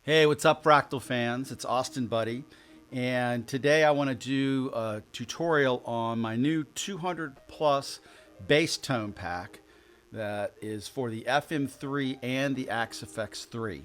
Hey, what's up, Fractal fans? It's Austin Buddy, and today I want to do a tutorial on my new 200 plus bass tone pack that is for the FM3 and the Axe-Fx 3.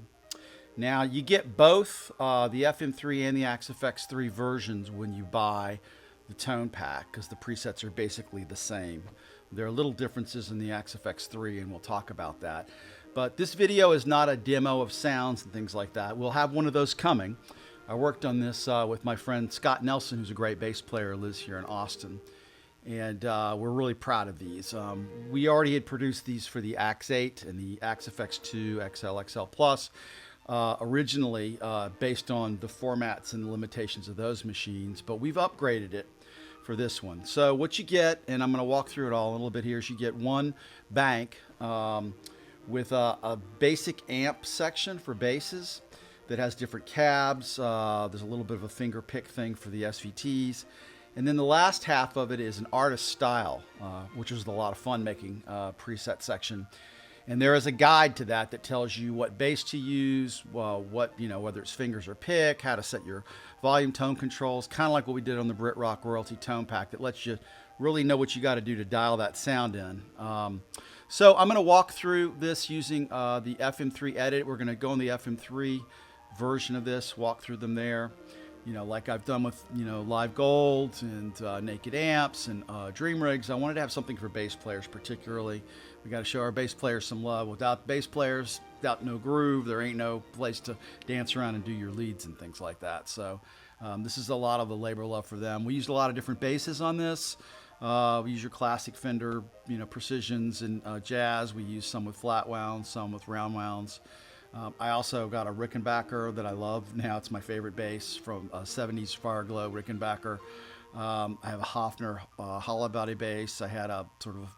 Now, you get both the FM3 and the Axe-Fx 3 versions when you buy the tone pack because the presets are basically the same. There are little differences in the Axe-Fx 3, and we'll talk about that. But this video is not a demo of sounds and things like that. We'll have one of those coming. I worked on this with my friend Scott Nelson, who's a great bass player, lives here in Austin. And we're really proud of these. We already had produced these for the Axe 8 and the Axe-Fx 2 XL, XL Plus, originally based on the formats and the limitations of those machines, but we've upgraded it for this one. So what you get, and I'm going to walk through it all a little bit here, is you get one bank with a basic amp section for basses that has different cabs. There's a little bit of a finger pick thing for the SVTs. And then the last half of it is an artist style, which was a lot of fun making preset section. And there is a guide to that that tells you what bass to use, whether it's fingers or pick, how to set your volume tone controls, kind of like what we did on the Brit Rock Royalty Tone Pack that lets you really know what you got to do to dial that sound in. So I'm going to walk through this using the FM3 edit. We're going to go on the FM3 version of this, walk through them there, like I've done with, Live Gold and Naked Amps and Dream Rigs. I wanted to have something for bass players particularly. We got to show our bass players some love. Without bass players, without no groove, there ain't no place to dance around and do your leads and things like that. So this is a lot of the labor love for them. We used a lot of different basses on this. We use your classic Fender, Precisions and Jazz. We use some with flat wounds, some with round wounds. I also got a Rickenbacker that I love now. It's my favorite bass from 70s Fireglow Rickenbacker. I have a Hofner hollow body bass. I had a sort of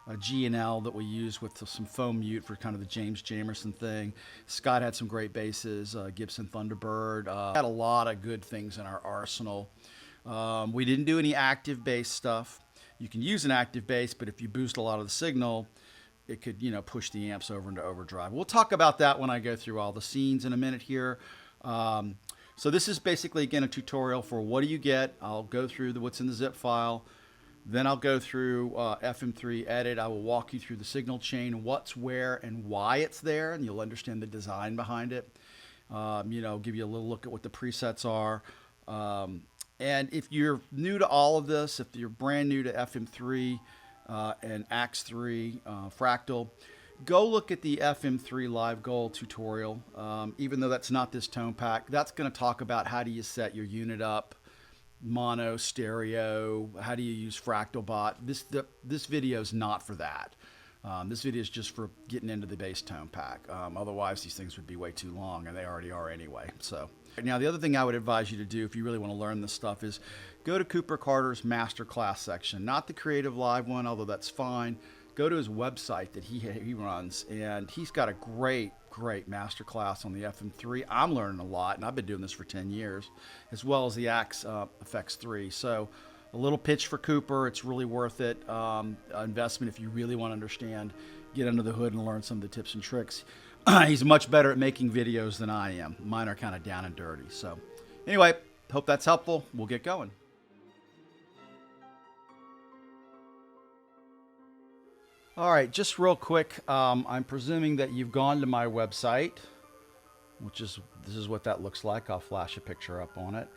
a G&L that we used with some foam mute for kind of the James Jamerson thing. Scott had some great basses, Gibson Thunderbird. Had a lot of good things in our arsenal. We didn't do any active bass stuff. You can use an active bass, but if you boost a lot of the signal, it could, push the amps over into overdrive. We'll talk about that when I go through all the scenes in a minute here. So this is basically, again, a tutorial for what do you get. I'll go through what's in the zip file. Then I'll go through FM3 edit. I will walk you through the signal chain, what's where and why it's there, and you'll understand the design behind it. Give you a little look at what the presets are. And if you're new to all of this, if you're brand new to FM3 and Axe 3 Fractal, go look at the FM3 Live Gold tutorial. Even though that's not this tone pack, that's going to talk about how do you set your unit up, mono, stereo, how do you use FractalBot. This video is not for that. This video is just for getting into the bass tone pack. Otherwise, these things would be way too long, and they already are anyway. So now, the other thing I would advise you to do if you really want to learn this stuff is go to Cooper Carter's Masterclass section, not the Creative Live one, although that's fine. Go to his website that he runs, and he's got a great masterclass on the FM3. I'm learning a lot, and I've been doing this for 10 years, as well as the Axe-Fx 3. So a little pitch for Cooper. It's really worth it. Investment if you really want to understand, get under the hood and learn some of the tips and tricks. He's much better at making videos than I am. Mine are kind of down and dirty. So anyway, hope that's helpful. We'll get going. All right, just real quick, I'm presuming that you've gone to my website, this is what that looks like. I'll flash a picture up on it.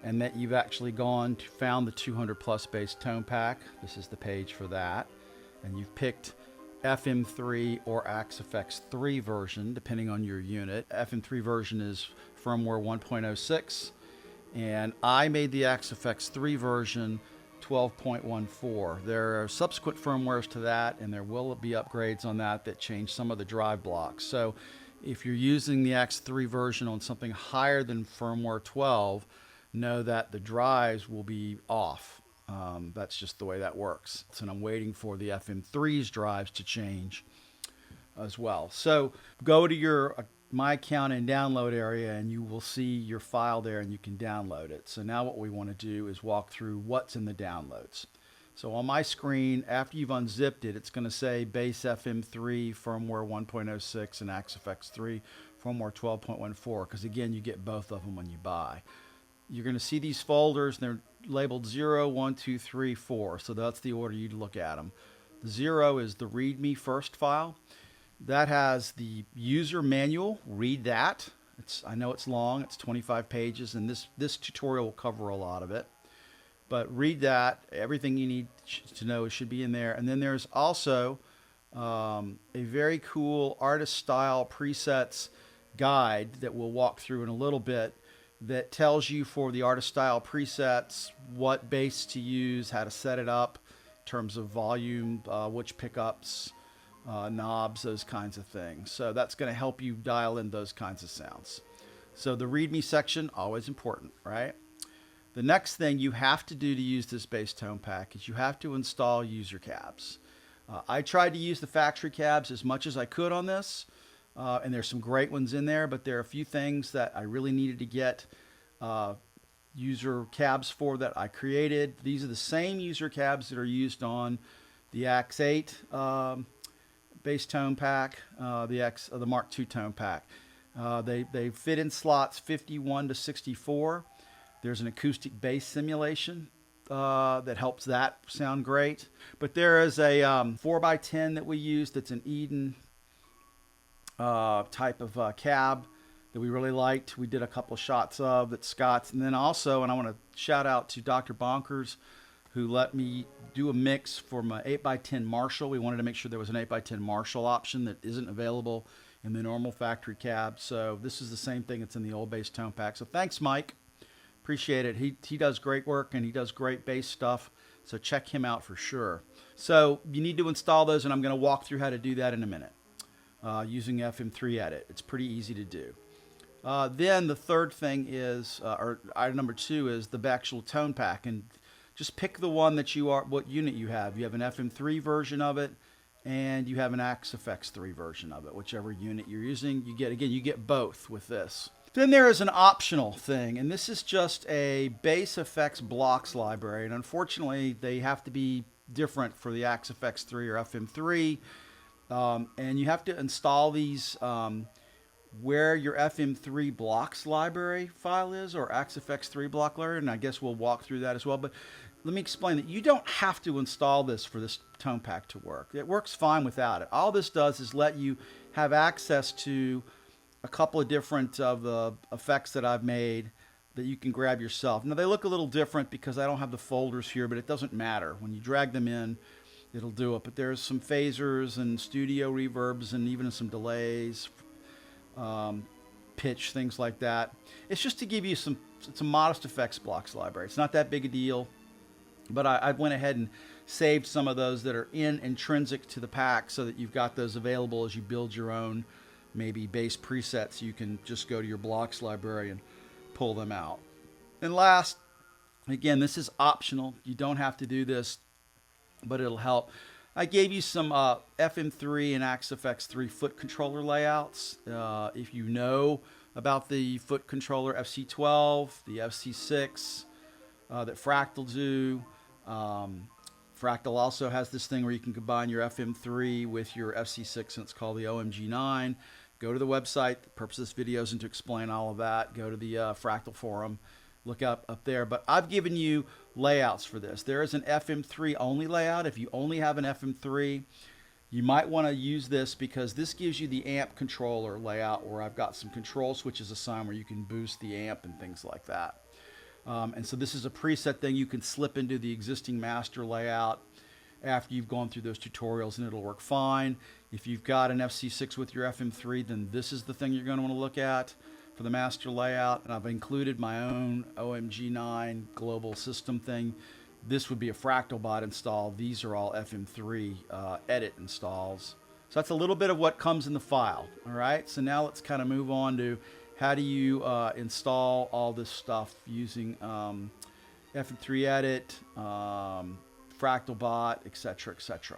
And that you've actually found the 200 plus bass tone pack. This is the page for that. And you've picked FM3 or Axe-Fx 3 version, depending on your unit. FM3 version is firmware 1.06, and I made the Axe-Fx 3 version 12.14. There are subsequent firmwares to that, and there will be upgrades on that change some of the drive blocks. So if you're using the Axe 3 version on something higher than firmware 12, know that the drives will be off. That's just the way that works. And I'm waiting for the FM3's drives to change as well. So go to your My Account and download area, and you will see your file there, and you can download it. So now what we want to do is walk through what's in the downloads. So on my screen, after you've unzipped it, it's going to say base FM3 firmware 1.06 and AXIFX 3 firmware 12.14, because again, you get both of them when you buy. You're going to see these folders, and they're labeled 0, 1, 2, 3, 4. So that's the order you'd look at them. The 0 is the README first file. That has the user manual. Read that. I know it's long. It's 25 pages, and this tutorial will cover a lot of it. But read that. Everything you need to know should be in there. And then there's also a very cool artist style presets guide that we'll walk through in a little bit, that tells you for the artist style presets what bass to use, how to set it up in terms of volume, which pickups, knobs, those kinds of things. So that's going to help you dial in those kinds of sounds. So the README section, always important, right? The next thing you have to do to use this bass tone pack is you have to install user cabs. I tried to use the factory cabs as much as I could on this, and there's some great ones in there, but there are a few things that I really needed to get user cabs for that I created. These are the same user cabs that are used on the AX8 bass tone pack, the Mark II tone pack. They fit in slots 51 to 64. There's an acoustic bass simulation that helps that sound great. But there is a 4x10 that we use that's an Eden type of cab that we really liked. We did a couple of shots of that Scott's. And then also, and I want to shout out to Dr. Bonkers, who let me do a mix for my 8x10 Marshall. We wanted to make sure there was an 8x10 Marshall option that isn't available in the normal factory cab. So this is the same thing that's in the old bass tone pack. So thanks, Mike. Appreciate it. He does great work, and he does great bass stuff. So check him out for sure. So you need to install those, and I'm going to walk through how to do that in a minute using FM3 Edit. It's pretty easy to do. Then the third thing is, or item number 2 is the actual tone pack, and just pick the one that what unit you have. You have an FM3 version of it, and you have an AXIFX 3 version of it. Whichever unit you're using, you get both with this. Then there is an optional thing, and this is just a bass effects blocks library, and unfortunately they have to be different for the AXIFX 3 or FM3, and you have to install these where your FM3 blocks library file is, or AXIFX 3 block library, and I guess we'll walk through that as well. But let me explain that you don't have to install this for this tone pack to work. It works fine without it. All this does is let you have access to a couple of different of the effects that I've made that you can grab yourself. Now they look a little different because I don't have the folders here, but it doesn't matter. When you drag them in, it'll do it. But there's some phasers and studio reverbs and even some delays, pitch, things like that. It's just to give you it's a modest effects blocks library. It's not that big a deal, but I went ahead and saved some of those that are intrinsic to the pack so that you've got those available as you build your own maybe bass presets. You can just go to your blocks library and pull them out. And last, again, this is optional. You don't have to do this, but it'll help. I gave you some FM3 and AXIFX 3 foot controller layouts. If you know about the foot controller FC12, the FC6 that Fractal do, Fractal also has this thing where you can combine your FM3 with your FC6, and it's called the OMG9. Go to the website. The purpose of this video isn't to explain all of that. Go to the Fractal forum. Look up there. But I've given you layouts for this. There is an FM3 only layout. If you only have an FM3, you might want to use this because this gives you the amp controller layout where I've got some control switches assigned where you can boost the amp and things like that. And so this is a preset thing you can slip into the existing master layout after you've gone through those tutorials, and it'll work fine. If you've got an FC6 with your FM3, then this is the thing you're going to want to look at for the master layout. And I've included my own OMG9 global system thing. This would be a FractalBot install. These are all FM3 edit installs. So that's a little bit of what comes in the file. All right, so now let's kind of move on to how do you install all this stuff using FM3 Edit, FractalBot, etc., etc.